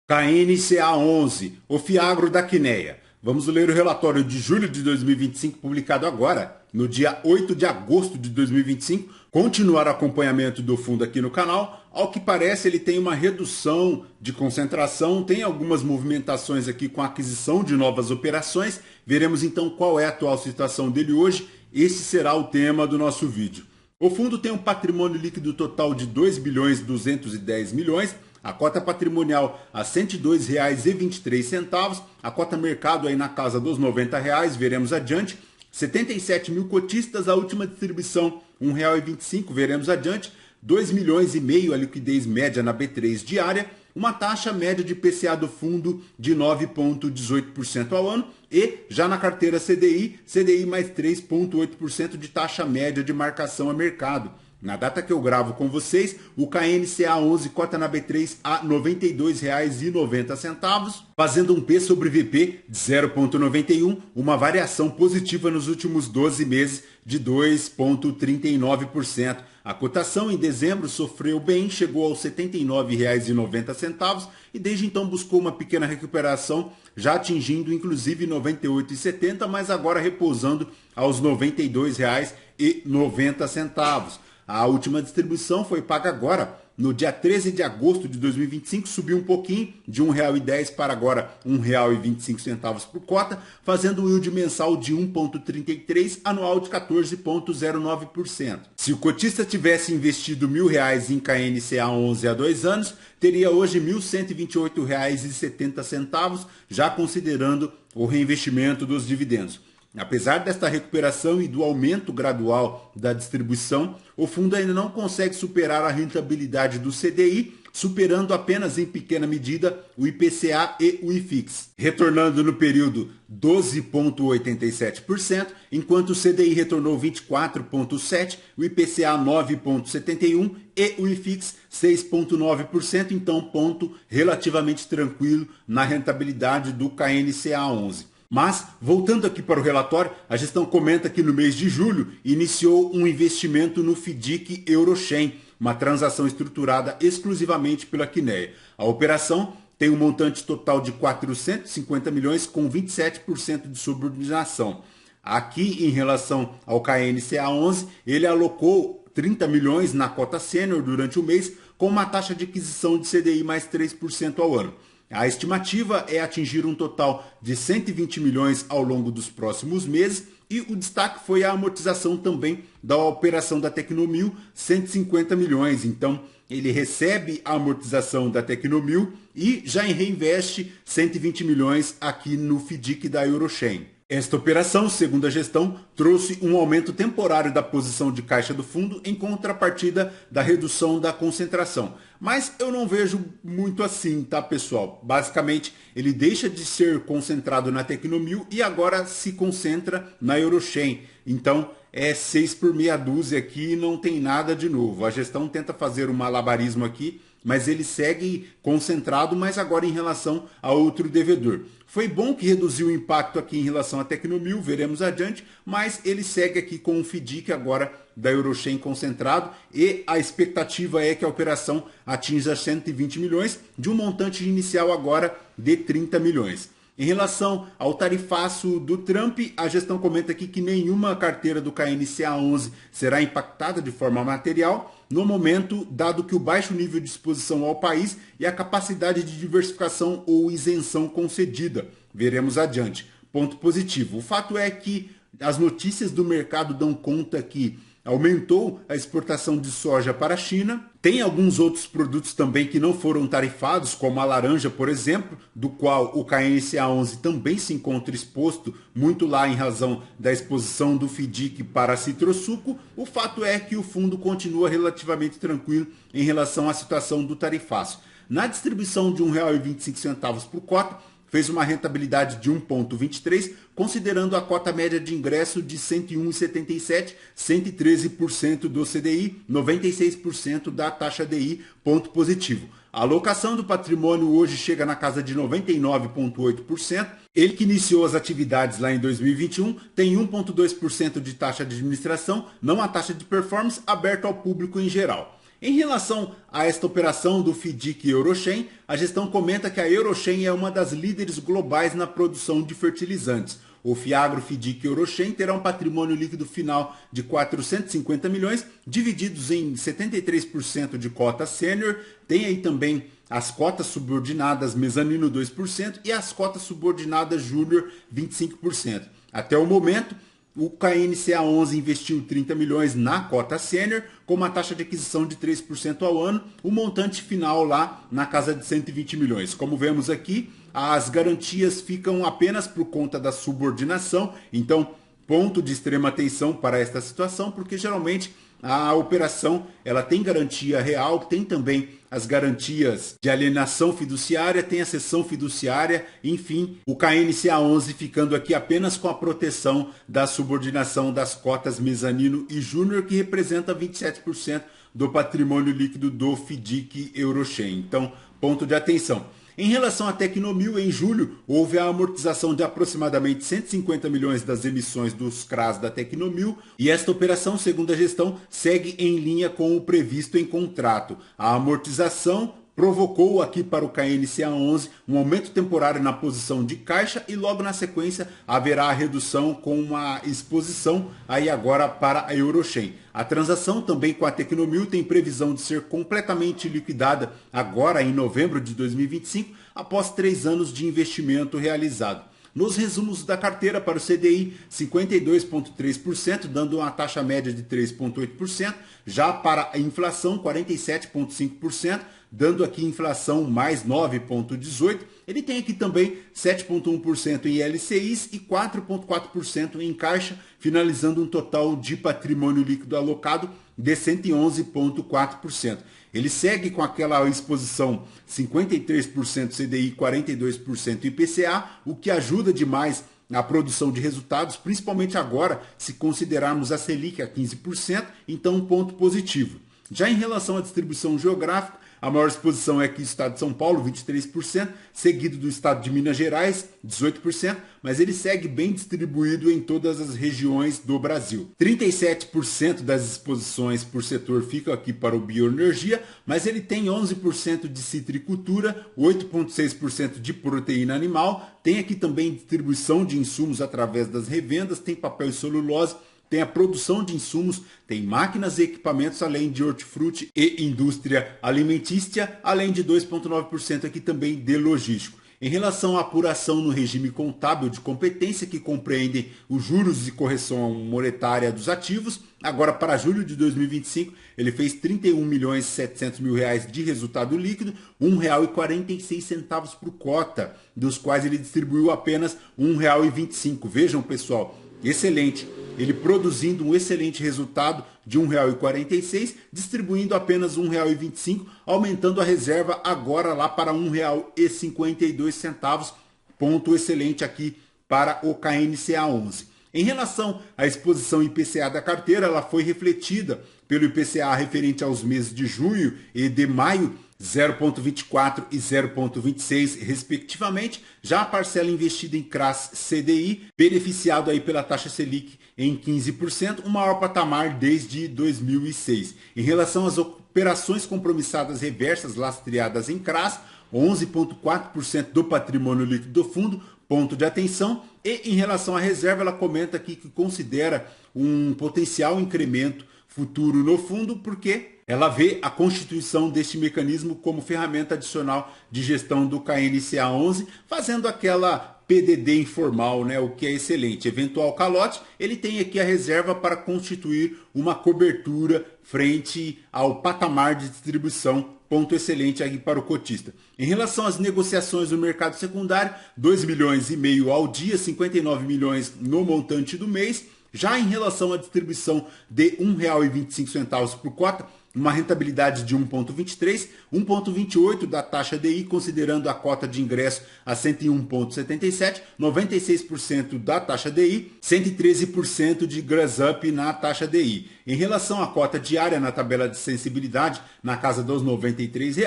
KNCA11, o Fiagro da Quineia. Vamos ler o relatório de julho de 2025, publicado agora, no dia 8 de agosto de 2025. Continuar o acompanhamento do fundo aqui no canal. Ao que parece, ele tem uma redução de concentração, tem algumas movimentações aqui com a aquisição de novas operações. Veremos então qual é a atual situação dele hoje. Esse será o tema do nosso vídeo. O fundo tem um patrimônio líquido total de 2.210 milhões, a cota patrimonial a R$ 102,23, a cota mercado aí na casa dos R$ 90, veremos adiante. 77 mil cotistas, a última distribuição R$ 1,25, veremos adiante. 2,5 milhões a liquidez média na B3 diária, uma taxa média de PCA do fundo de 9,18% ao ano e já na carteira CDI mais 3,8% de taxa média de marcação a mercado. Na data que eu gravo com vocês, o KNCA11 cota na B3 a R$ 92,90, fazendo um P sobre VP de 0,91, uma variação positiva nos últimos 12 meses de 2,39%. A cotação em dezembro sofreu bem, chegou aos R$ 79,90 e desde então buscou uma pequena recuperação, já atingindo inclusive R$ 98,70, mas agora repousando aos R$ 92,90. A última distribuição foi paga agora, no dia 13 de agosto de 2025, subiu um pouquinho, de R$ 1,10 para agora R$ 1,25 por cota, fazendo um yield mensal de 1,33, anual de 14,09%. Se o cotista tivesse investido R$ 1.000 em KNCA11 há 2 anos, teria hoje R$ 1.128,70, já considerando o reinvestimento dos dividendos. Apesar desta recuperação e do aumento gradual da distribuição, o fundo ainda não consegue superar a rentabilidade do CDI, superando apenas em pequena medida o IPCA e o IFIX, retornando no período 12,87%, enquanto o CDI retornou 24,7%, o IPCA 9,71% e o IFIX 6,9%, então ponto relativamente tranquilo na rentabilidade do KNCA11. Mas, voltando aqui para o relatório, a gestão comenta que no mês de julho iniciou um investimento no FDIC Eurochain, uma transação estruturada exclusivamente pela Quineia. A operação tem um montante total de 450 milhões com 27% de subordinação. Aqui, em relação ao KNCA11, ele alocou 30 milhões na cota sênior durante o mês, com uma taxa de aquisição de CDI mais 3% ao ano. A estimativa é atingir um total de 120 milhões ao longo dos próximos meses e o destaque foi a amortização também da operação da Tecnomil, 150 milhões. Então, ele recebe a amortização da Tecnomil e já reinveste 120 milhões aqui no FDIC da Eurochain. Esta operação, segundo a gestão, trouxe um aumento temporário da posição de caixa do fundo em contrapartida da redução da concentração. Mas eu não vejo muito assim, tá, pessoal? Basicamente, ele deixa de ser concentrado na Tecnomil e agora se concentra na Eurochain. Então, é 6 por meia dúzia aqui e não tem nada de novo. A gestão tenta fazer um malabarismo aqui, mas ele segue concentrado, mas agora em relação a outro devedor. Foi bom que reduziu o impacto aqui em relação à Tecnomil, veremos adiante, mas ele segue aqui com o FDIC agora da Eurochain concentrado e a expectativa é que a operação atinja 120 milhões, de um montante inicial agora de 30 milhões. Em relação ao tarifaço do Trump, a gestão comenta aqui que nenhuma carteira do KNCA11 será impactada de forma material no momento, dado que o baixo nível de exposição ao país e a capacidade de diversificação ou isenção concedida. Veremos adiante. Ponto positivo. O fato é que as notícias do mercado dão conta que aumentou a exportação de soja para a China. Tem alguns outros produtos também que não foram tarifados, como a laranja, por exemplo, do qual o KNCA11 também se encontra exposto, muito lá em razão da exposição do FDIC para citrussuco. O fato é que o fundo continua relativamente tranquilo em relação à situação do tarifaço. Na distribuição de R$ 1,25 por cota, fez uma rentabilidade de 1,23, considerando a cota média de ingresso de 101,77, 113% do CDI, 96% da taxa DI, ponto positivo. A alocação do patrimônio hoje chega na casa de 99,8%. Ele que iniciou as atividades lá em 2021 tem 1,2% de taxa de administração, não a taxa de performance, aberta ao público em geral. Em relação a esta operação do FIDC Eurochem, a gestão comenta que a Eurochem é uma das líderes globais na produção de fertilizantes. O Fiagro FIDC Eurochem terá um patrimônio líquido final de 450 milhões, divididos em 73% de cota sênior, tem aí também as cotas subordinadas mezanino 2% e as cotas subordinadas júnior 25%. Até o momento, o KNCA 11 investiu 30 milhões na cota sênior, com uma taxa de aquisição de 3% ao ano, o montante final lá na casa de 120 milhões. Como vemos aqui, as garantias ficam apenas por conta da subordinação, então ponto de extrema atenção para esta situação, porque geralmente a operação ela tem garantia real, tem também as garantias de alienação fiduciária, tem a cessão fiduciária, enfim, o KNCA 11 ficando aqui apenas com a proteção da subordinação das cotas mezanino e júnior, que representa 27% do patrimônio líquido do FIDC Eurochem. Então, ponto de atenção. Em relação à Tecnomil, em julho, houve a amortização de aproximadamente 150 milhões das emissões dos CRAs da Tecnomil e esta operação, segundo a gestão, segue em linha com o previsto em contrato. A amortização provocou aqui para o KNCA 11 um aumento temporário na posição de caixa e logo na sequência haverá a redução com uma exposição aí agora para a Eurochem. A transação também com a Tecnomil tem previsão de ser completamente liquidada agora em novembro de 2025, após 3 anos de investimento realizado. Nos resumos da carteira para o CDI, 52,3%, dando uma taxa média de 3,8%. Já para a inflação, 47,5%, dando aqui inflação mais 9,18%. Ele tem aqui também 7,1% em LCIs e 4,4% em caixa, finalizando um total de patrimônio líquido alocado de 111,4%. Ele segue com aquela exposição 53% CDI, 42% IPCA, o que ajuda demais na produção de resultados, principalmente agora, se considerarmos a Selic a 15%, então um ponto positivo. Já em relação à distribuição geográfica, a maior exposição é aqui no estado de São Paulo, 23%, seguido do estado de Minas Gerais, 18%, mas ele segue bem distribuído em todas as regiões do Brasil. 37% das exposições por setor ficam aqui para o bioenergia, mas ele tem 11% de citricultura, 8,6% de proteína animal, tem aqui também distribuição de insumos através das revendas, tem papel e celulose, tem a produção de insumos, tem máquinas e equipamentos, além de hortifruti e indústria alimentícia, além de 2,9% aqui também de logístico. Em relação à apuração no regime contábil de competência, que compreendem os juros e correção monetária dos ativos, agora para julho de 2025, ele fez R$ 31.700.000 de resultado líquido, R$ 1,46 por cota, dos quais ele distribuiu apenas R$ 1,25. Vejam, pessoal, excelente. Ele produzindo um excelente resultado de R$ 1,46, distribuindo apenas R$ 1,25, aumentando a reserva agora lá para R$ 1,52, ponto excelente aqui para o KNCA 11. Em relação à exposição IPCA da carteira, ela foi refletida pelo IPCA referente aos meses de junho e de maio, 0,24 e 0,26 respectivamente. Já a parcela investida em CRAs CDI, beneficiado aí pela taxa Selic em 15%, o maior patamar desde 2006. Em relação às operações compromissadas reversas lastreadas em CRAs, 11,4% do patrimônio líquido do fundo, ponto de atenção. E em relação à reserva, ela comenta aqui que considera um potencial incremento futuro no fundo, porque ela vê a constituição deste mecanismo como ferramenta adicional de gestão do KNCA 11, fazendo aquela PDD informal, né, o que é excelente. Eventual calote, ele tem aqui a reserva para constituir uma cobertura frente ao patamar de distribuição, ponto excelente aqui para o cotista. Em relação às negociações no mercado secundário, 2,5 milhões ao dia, 59 milhões no montante do mês. Já em relação à distribuição de R$ 1,25 por cota, uma rentabilidade de 1,23, 1,28 da taxa DI, considerando a cota de ingresso a 101,77, 96% da taxa DI, 113% de gross up na taxa DI. Em relação à cota diária na tabela de sensibilidade, na casa dos R$ 93,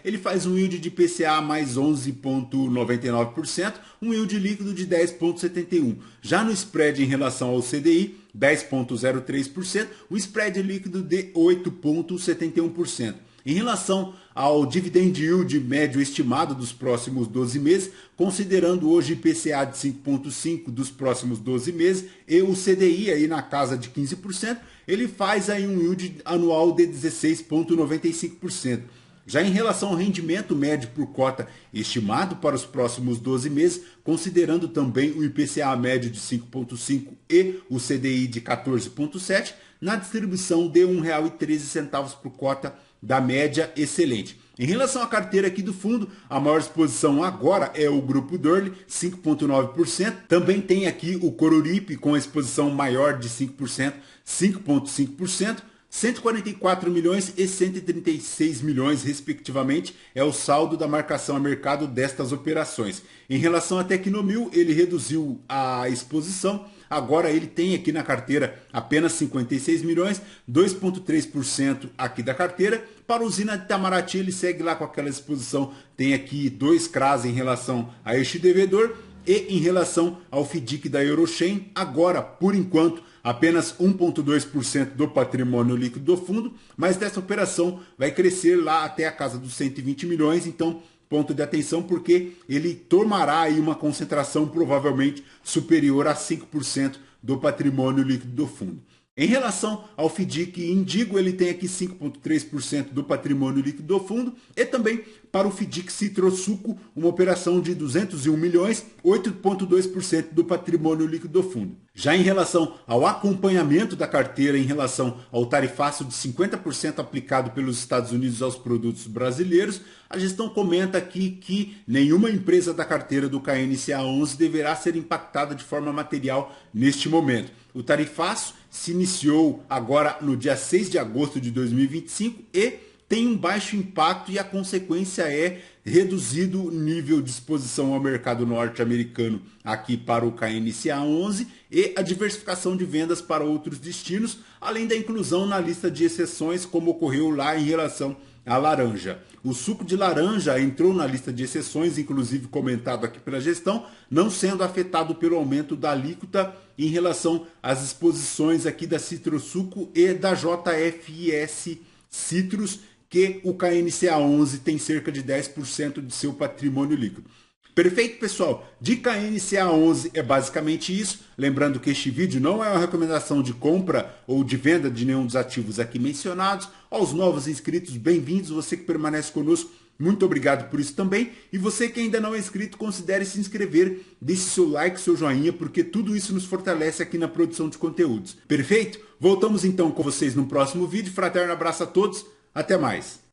ele faz um yield de PCA mais 11,99%, um yield líquido de 10,71%. Já no spread em relação ao CDI, 10,03%, o spread líquido de 8,71%. Em relação ao dividend yield médio estimado dos próximos 12 meses, considerando hoje IPCA de 5,5% dos próximos 12 meses e o CDI aí na casa de 15%, ele faz aí um yield anual de 16,95%. Já em relação ao rendimento médio por cota estimado para os próximos 12 meses, considerando também o IPCA médio de 5,5% e o CDI de 14,7%, na distribuição de R$ 1,13 por cota da média excelente. Em relação à carteira aqui do fundo, a maior exposição agora é o Grupo Dorli, 5,9%. Também tem aqui o Coruripe com a exposição maior de 5%, 5,5%. 144 milhões e 136 milhões, respectivamente, é o saldo da marcação a mercado destas operações. Em relação à Tecnomil, ele reduziu a exposição. Agora ele tem aqui na carteira apenas 56 milhões, 2,3% aqui da carteira. Para a usina de Itamaraty, ele segue lá com aquela exposição. Tem aqui 2 CRAs em relação a este devedor e em relação ao FDIC da Eurochem. Agora, por enquanto, apenas 1,2% do patrimônio líquido do fundo, mas dessa operação vai crescer lá até a casa dos 120 milhões, então ponto de atenção porque ele tomará aí uma concentração provavelmente superior a 5% do patrimônio líquido do fundo. Em relação ao FDIC Indigo, ele tem aqui 5,3% do patrimônio líquido do fundo e também para o FDIC Citrosuco, uma operação de 201 milhões, 8,2% do patrimônio líquido do fundo. Já em relação ao acompanhamento da carteira em relação ao tarifaço de 50% aplicado pelos Estados Unidos aos produtos brasileiros, a gestão comenta aqui que nenhuma empresa da carteira do KNCA 11 deverá ser impactada de forma material neste momento. O tarifaço se iniciou agora no dia 6 de agosto de 2025 e tem um baixo impacto e a consequência é reduzido nível de exposição ao mercado norte-americano aqui para o KNCA 11 e a diversificação de vendas para outros destinos, além da inclusão na lista de exceções como ocorreu lá em relação à laranja. O suco de laranja entrou na lista de exceções, inclusive comentado aqui pela gestão, não sendo afetado pelo aumento da alíquota em relação às exposições aqui da Citrosuco e da JFIS Citrus, que o KNCA 11 tem cerca de 10% de seu patrimônio líquido. Perfeito, pessoal? De KNCA 11 é basicamente isso. Lembrando que este vídeo não é uma recomendação de compra ou de venda de nenhum dos ativos aqui mencionados. Aos novos inscritos, bem-vindos. Você que permanece conosco, muito obrigado por isso também. E você que ainda não é inscrito, considere se inscrever, deixe seu like, seu joinha, porque tudo isso nos fortalece aqui na produção de conteúdos. Perfeito? Voltamos então com vocês no próximo vídeo. Fraterno abraço a todos. Até mais.